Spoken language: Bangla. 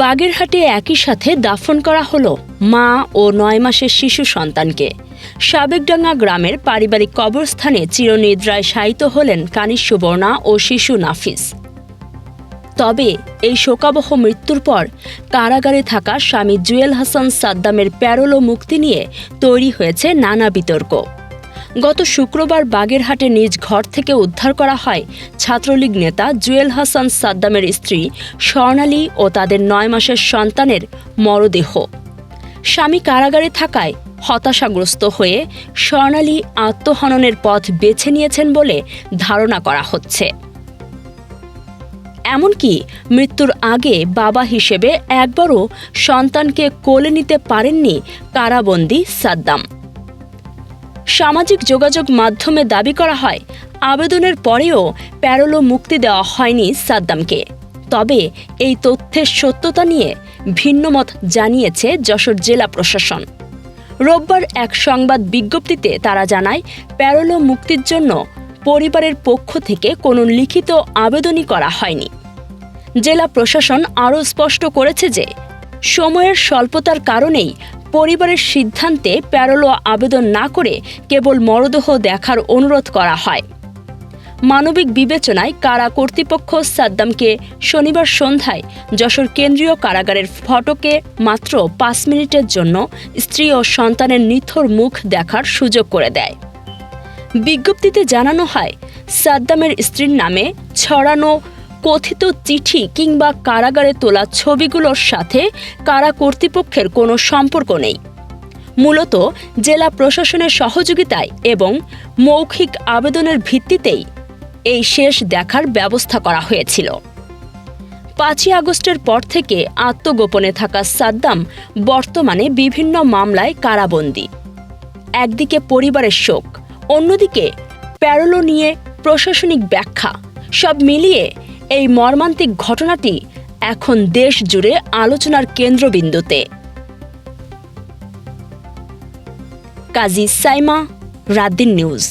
বাগেরহাটে একই সাথে দাফন করা হলো মা ও ৯ মাসের শিশু সন্তানকে। সাবেকডাঙ্গা গ্রামের পারিবারিক কবরস্থানে চিরনিদ্রায় শায়িত হলেন কানিজ সুবর্ণা ও শিশু নাফিস। তবে এই শোকাবহ মৃত্যুর পর কারাগারে থাকা স্বামী জুয়েল হাসান সাদ্দামের প্যারোলো মুক্তি নিয়ে তৈরি হয়েছে নানা বিতর্ক। গত শুক্রবার বাগেরহাটে নিজ ঘর থেকে উদ্ধার করা হয় ছাত্রলীগ নেতা জুয়েল হাসান সাদ্দামের স্ত্রী স্বর্ণালী ও তাদের ৯ মাসের সন্তানের মরদেহ। স্বামী কারাগারে থাকায় হতাশাগ্রস্ত হয়ে স্বর্ণালী আত্মহননের পথ বেছে নিয়েছেন বলে ধারণা করা হচ্ছে। এমনকি মৃত্যুর আগে বাবা হিসেবে একবারও সন্তানকে কোলে নিতে পারেননি কারাবন্দী সাদ্দাম। সামাজিক যোগাযোগ মাধ্যমে দাবি করা হয় আবেদনের পরেও প্যারোলো মুক্তি দেওয়া হয়নি সাদ্দামকে। তবে এই তথ্যের সত্যতা নিয়ে ভিন্নমত জানিয়েছে যশোর জেলা প্রশাসন। রোববার এক সংবাদ বিজ্ঞপ্তিতে তারা জানায়, প্যারোলো মুক্তির জন্য পরিবারের পক্ষ থেকে কোনো লিখিত আবেদনই করা হয়নি। জেলা প্রশাসন আরও স্পষ্ট করেছে যে সময়ের স্বল্পতার কারণেই পরিবারের সিদ্ধান্তে প্যারোলো আবেদন না করে কেবল মরদেহ দেখার অনুরোধ করা হয়। মানবিক বিবেচনায় কারা কর্তৃপক্ষ সাদ্দামকে শনিবার সন্ধ্যায় যশোর কেন্দ্রীয় কারাগারের ফটকে মাত্র ৫ মিনিটের জন্য স্ত্রী ও সন্তানের নিথর মুখ দেখার সুযোগ করে দেয়। বিজ্ঞপ্তিতে জানানো হয়, সাদ্দামের স্ত্রীর নামে ছড়ানো কথিত চিঠি কিংবা কারাগারে তোলা ছবিগুলোর সাথে কারা কর্তৃপক্ষের কোনো সম্পর্ক নেই। মূলত জেলা প্রশাসনের সহযোগিতায় এবং মৌখিক আবেদনের ভিত্তিতেই এই শেষ দেখার ব্যবস্থা করা হয়েছিল। ৫ই আগস্টের পর থেকে আত্মগোপনে থাকা সাদ্দাম বর্তমানে বিভিন্ন মামলায় কারাবন্দী। একদিকে পরিবারের শোক, অন্যদিকে প্যারোলো নিয়ে প্রশাসনিক ব্যাখ্যা, সব মিলিয়ে এই মর্মান্তিক ঘটনাটি এখন দেশ জুড়ে আলোচনার কেন্দ্রবিন্দুতে। কাজী সাইমা, রাতদিন নিউজ।